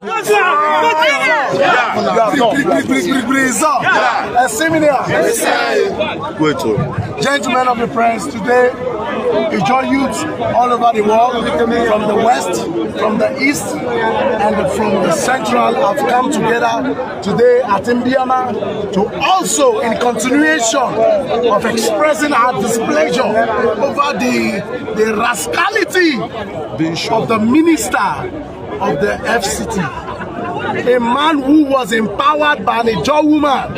Gentlemen of the press, today enjoy youth all over the world, from the west, from the east, and from the central have come together today at Mdiama to also, in continuation of expressing our displeasure over the rascality of the minister of the FCT. A man who was empowered by a Ijaw woman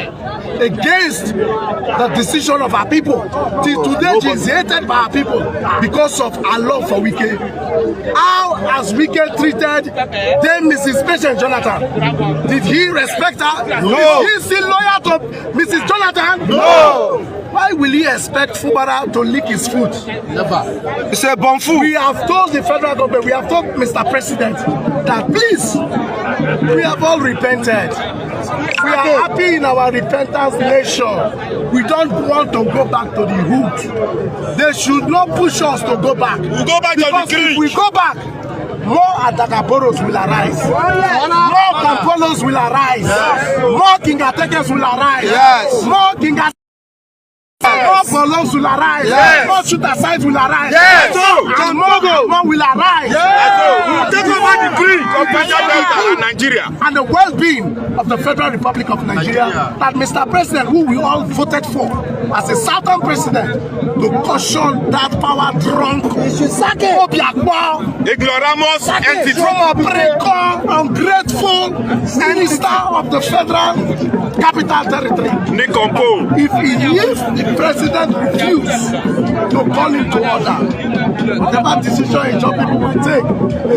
against the decision of our people. Till today, she is hated by our people because of our love for Wike. How has Wike treated then Mrs. Patient Jonathan? Did he respect her? No. Is he still loyal to Mrs. Jonathan? No. Why will he expect Fubara to lick his foot? Never. It's a bomb food. We have told the federal government, we have told Mr. President that please, we have all repented. We are happy in our repentance nation. We don't want to go back to the root. They should not push us to go back. We'll go back because to the if we go back, more Adagaboros will arise. More Kampolos will arise. More Kingatekes will arise. More Kingatekes. More Polos will arise. More shooter sides will arise. And more will arise. We will take over the dream of Nigeria and the well-being of the Federal Republic of Nigeria. That Mr. President, who we all voted for as a Southern president, to caution that power-drunk, ignoramus, ungrateful minister of the Federal Capital Territory. If the president refused to call him to order, whatever decision Ijaw people will take,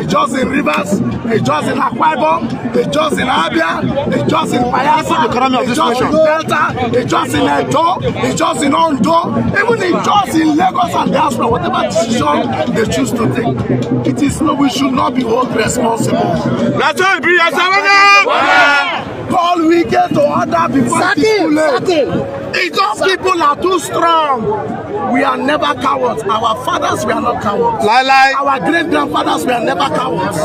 Ijaws in Rivers, Ijaws in Akwa Ibom, Ijaws in Abia, Ijaws in Bayelsa, Ijaws in Delta, Ijaws in Edo, Ijaws in Ondo, even Ijaws in Lagos and diaspora, whatever decision they choose to take, it is no, we should not be held responsible. That's why we are call Wike to order before it is too late. Ijaw people are too strong. We are never cowards. Our fathers were not cowards. Our great-grandfathers were never cowards.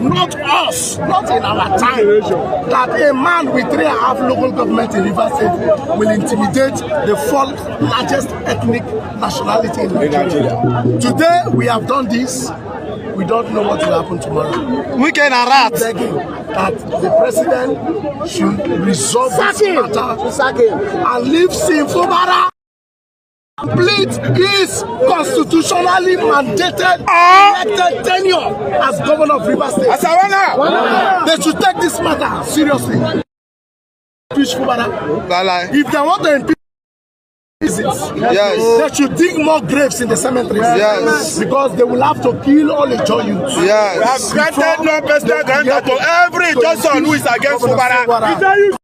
Not us, not in our time. That a man with 3.5 local government in Rivers State will intimidate the fourth largest ethnic nationality in Nigeria. Today, we have done this. We don't know what will happen tomorrow. We can rat. Begging that the president should resolve this matter and leave Fubara complete his constitutionally mandated elected tenure as governor of Rivers State. They should take this matter seriously. If they want to impeach, they should dig more graves in the cemeteries. Because they will have to kill all the Ijaw youths. We have granted no personal grant to every Johnson who is against Fubara.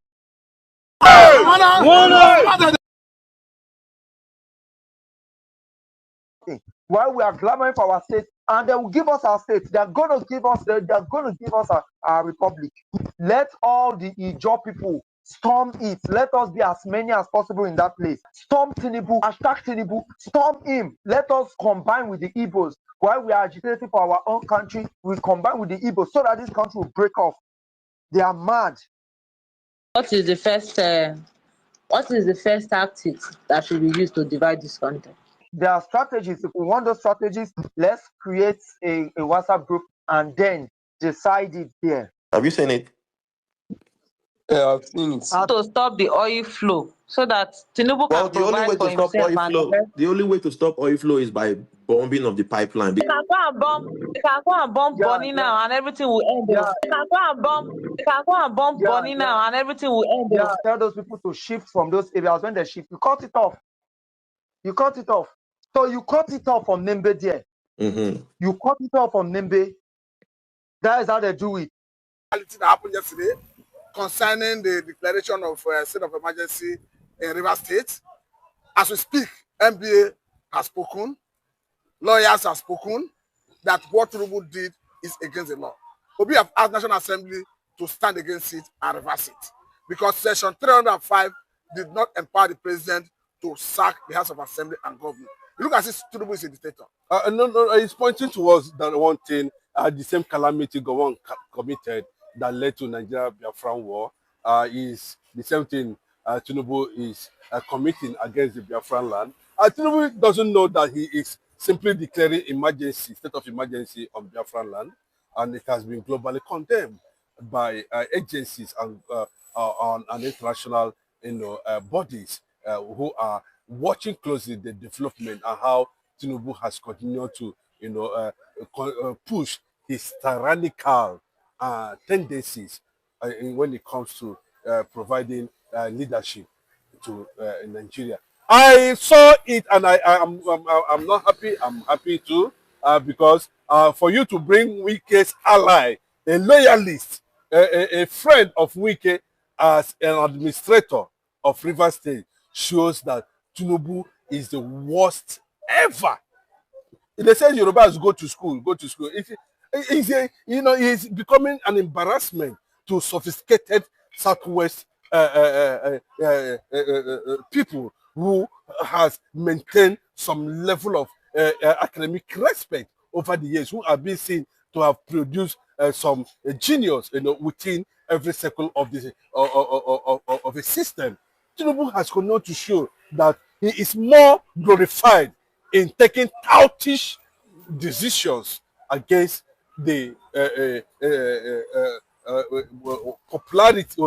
While we are clamoring for our state, and they will give us our state, they are going to give us our republic. Let all the Ijaw people storm it. Let us be as many as possible in that place. Storm Tinubu, hashtag Tinubu, storm him. Let us combine with the Igbos. While we are agitating for our own country, we combine with the Igbos so that this country will break off. They are mad. What is the first tactic that should be used to divide this country? There are strategies. If we want those strategies, let's create a WhatsApp group and then decide it there. Have you seen it? Yeah, I've seen it. To stop the oil flow so that Tinubu can provide for himself. The only way to stop oil flow is by bombing of the pipeline. They can go and bomb Bonny now and everything will end. They can go and bomb Bonny now and everything will end. Tell those people to shift from those areas. When they shift, you cut it off. So you cut it off from Nembe there. You cut it off from Nembe. That is how they do it. That happened yesterday concerning the declaration of state of emergency in Rivers State. As we speak, MBA has spoken, lawyers have spoken that what Tinubu did is against the law. We have asked National Assembly to stand against it and reverse it because Section 305 did not empower the president to sack the House of Assembly and government. Look at this, Tinubu is a dictator. No, it's pointing towards that one thing, the same calamity Gowon committed that led to Nigeria Biafran war. Is the same thing Tinubu is committing against the Biafran land. Tinubu doesn't know that he is simply declaring emergency, state of emergency on Biafran land, and it has been globally condemned by agencies and international bodies who are watching closely the development and how Tinubu has continued to push his tyrannical tendencies when it comes to providing leadership to Nigeria. I saw it and I'm not happy. I'm happy too because for you to bring Wike's ally, a loyalist, a friend of Wike as an administrator of Rivers State shows that Tinubu is the worst ever. They say Yorubas go to school, go to school. He's becoming an embarrassment to sophisticated Southwest people who has maintained some level of academic respect over the years, who have been seen to have produced some genius, within every circle of this of a system. Tinubu has continued to show that he is more glorified in taking toutish decisions against the popularity,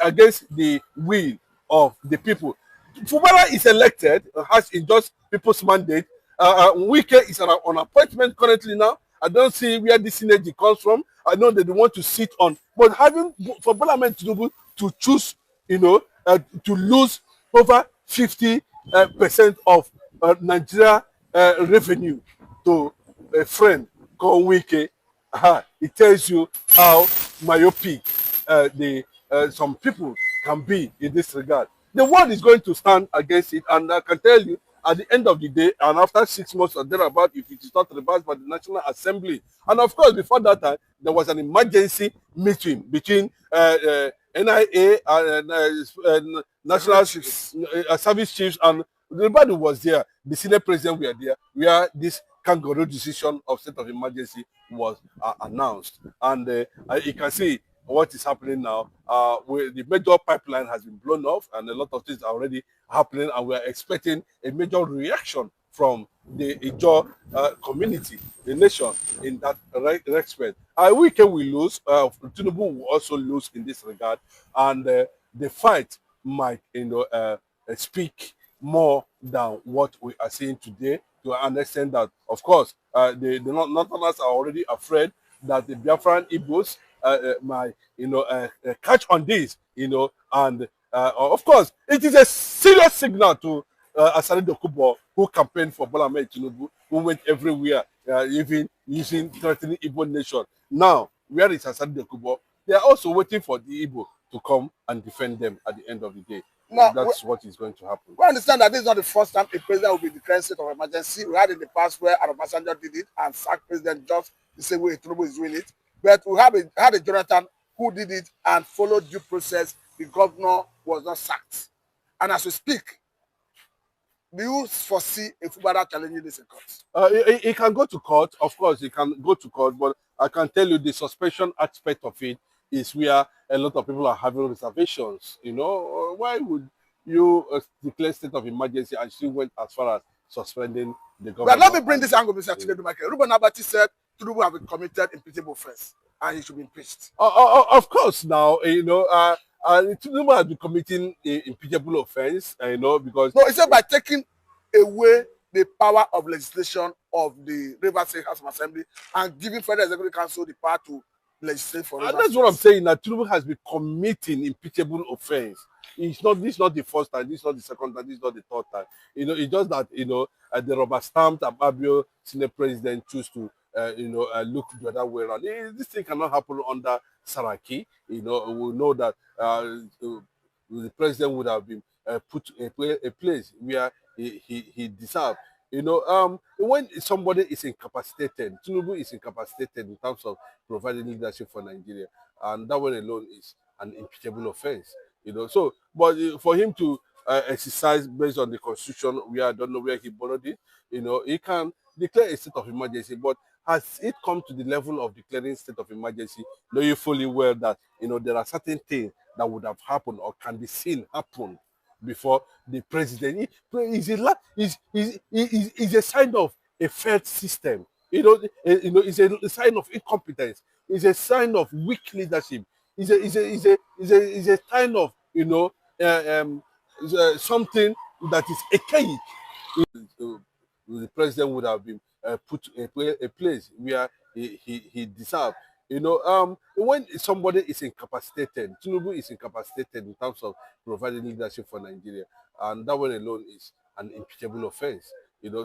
against the will of the people. Fubara is elected, has endorsed people's mandate. Wike is on appointment currently now. I don't see where this synergy comes from. I know that they want to sit on, but having for Parliament to choose, to lose over 50% of Nigeria revenue to a friend called Wike, it tells you how myopic some people can be in this regard. The world is going to stand against it, and I can tell you, at the end of the day, and after 6 months or thereabout, if it is not reversed by the National Assembly, and of course, before that time, there was an emergency meeting between NIA and National Service Chiefs, and everybody was there. The Senate President were there, where this kangaroo decision of state of emergency was announced. And you can see what is happening now. Where the major pipeline has been blown off, and a lot of things are already happening, and we are expecting a major reaction from the Ijaw community, the nation, in that respect. Wike will lose. Tinubu will also lose in this regard, and the fight might, speak more than what we are seeing today, to understand that, of course, the Northerners are already afraid that the Biafran Igbos might, catch on this, and of course, it is a serious signal to Asari Dokubo, who campaigned for Bola Ahmed Tinubu, who went everywhere, even using threatening Igbo nation. Now, where is Asari Dokubo? They are also waiting for the Igbo to come and defend them at the end of the day. Now, that's what is going to happen. We understand that this is not the first time a president will be declaring state of emergency. We had in the past where Obasanjo did it and sacked President just the same way Tinubu is doing it. But we had a Jonathan who did it and followed due process. The governor was not sacked. And as we speak, do you foresee a Fubara challenging this in court? He can go to court. Of course, he can go to court. But I can tell you the suspension aspect of it is where a lot of people are having reservations. Why would you declare state of emergency and still went as far as suspending the government? But let me bring this angle, Mr. Chinedu Michael. Ruben Abati said Tinubu have been committed impeachable offense and he should be impeached. Of course, now, Tinubu has been committing an impeachable offense, because... No, he said by taking away the power of legislation of the Rivers State House of Assembly and giving Federal Executive Council the power to legislate for Rivers. That's what I'm saying, that Tinubu has been committing impeachable offense. This is not the first time, this is not the second time, this is not the third time. It's just that, the rubber stamped Ababio Senate President choose to look the other way around. This thing cannot happen under Saraki. We know that the president would have been put a place where he deserved. When somebody is incapacitated, Tinubu is incapacitated in terms of providing leadership for Nigeria, and that one alone is an impeachable offense. So, but for him to exercise based on the constitution, I don't know where he borrowed it. He can declare a state of emergency, but has it come to the level of declaring state of emergency, knowing fully well that there are certain things that would have happened or can be seen happen before the president is a sign of a failed system. It's a sign of incompetence. It's a sign of weak leadership. It's a sign of something that is archaic. The president would have been put a place where he deserved. When somebody is incapacitated, Tinubu is incapacitated in terms of providing leadership for Nigeria, and that one alone is an impeachable offense.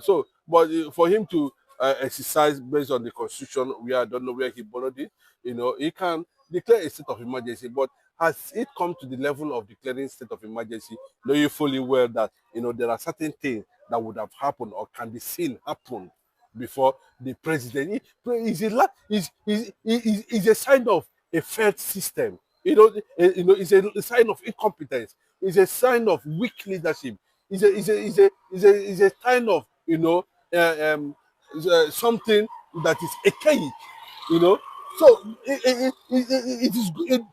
So, but for him to exercise based on the constitution, I don't know where he borrowed it. He can declare a state of emergency, but has it come to the level of declaring state of emergency, knowing fully well that there are certain things that would have happened or can be seen happen before the president is a sign of a failed system. It's a sign of incompetence. It's a sign of weak leadership. It's a sign of something that is archaic. So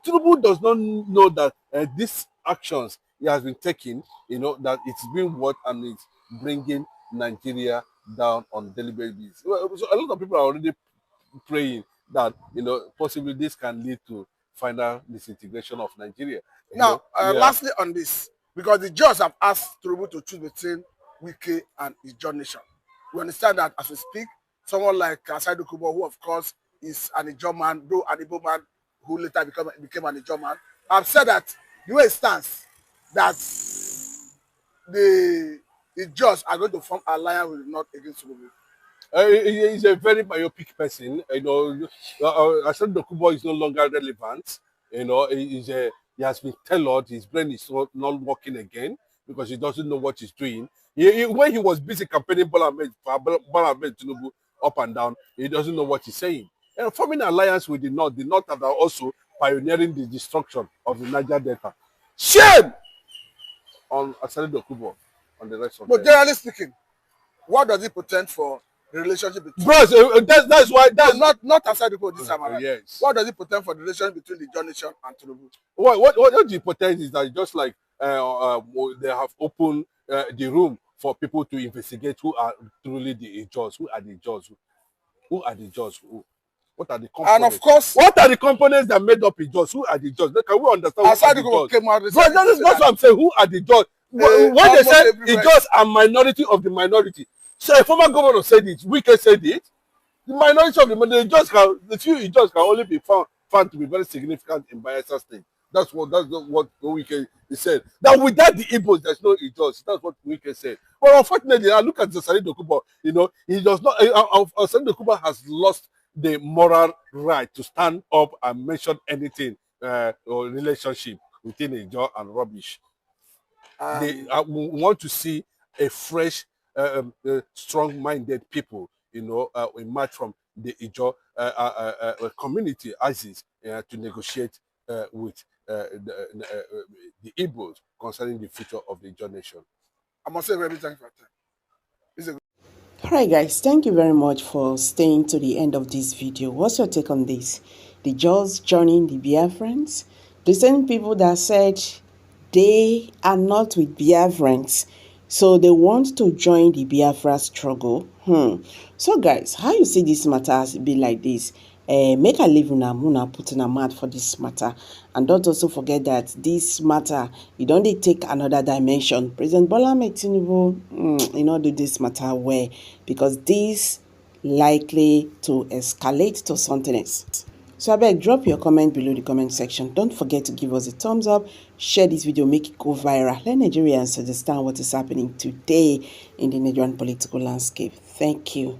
Tinubu does not know that these actions he has been taking, that it's been what and it's bringing Nigeria down on daily basis. Well, so a lot of people are already praying that possibly this can lead to final disintegration of Nigeria. Now, lastly on this, because the judge have asked Tinubu to choose between Wike and his John Nation. We understand that as we speak, someone like Saidu Kubo, who of course is an Ijaw man, though an Igbo man who later became an Ijaw man, have said that the way it stands, that the judges are going to form an alliance with North against Tinubu. He's a very myopic person. Asad Dokubo is no longer relevant. He has been tailored. His brain is not working again because he doesn't know what he's doing. When he was busy campaigning Bola Ahmed Tinubu up and down, he doesn't know what he's saying. And forming an alliance with the North are also pioneering the destruction of the Niger Delta. Shame on Asad Dokubo and the rest of them. But generally speaking, what does it portend for the relationship between? Bros, that's why not Asad Dokubo this time around. Yes. What does it portend for the relationship between the John Nation and Tinubu? What it portends is that just like they have opened the room for people to investigate who are truly the Ijaws, who are the Ijaws, who are the Ijaws, what are the components? And of course, what are the components that made up Ijaws? Who are the Ijaws? Can we understand who are the Ijaws? Came out Bro, that's what I'm saying. Who are the Ijaws? When they said Ijaws are minority of the minority, so a former governor said it, Wike said it. The minority of the few Ijaws can only be found to be very significant in Bayelsa State. That's what Wike said. That without the Igbos, there's no Ijaws. That's what Wike said. But unfortunately, I look at Asad Dokubo. He does not. Asad Dokubo has lost the moral right to stand up and mention anything or relationship between Ijaw and rubbish. They want to see a fresh, strong-minded people, emerge from the Ijaw community ISIS to negotiate with the Igbos concerning the future of the Ijaw nation. I must say, very thank you for that. Alright guys, thank you very much for staying to the end of this video. What's your take on this? The Ijaws joining the Biafrans? The same people that said they are not with Biafrans, so they want to join the Biafra struggle. So guys, how you see this matter as be like this? Make a leave una put in a mouth for this matter, and don't also forget that this matter it only take another dimension. President Bola Ahmed Tinubu do this matter well, because this likely to escalate to something else. So I beg, drop your comment below the comment section. Don't forget to give us a thumbs up, share this video, make it go viral. Let Nigerians understand what is happening today in the Nigerian political landscape. Thank you.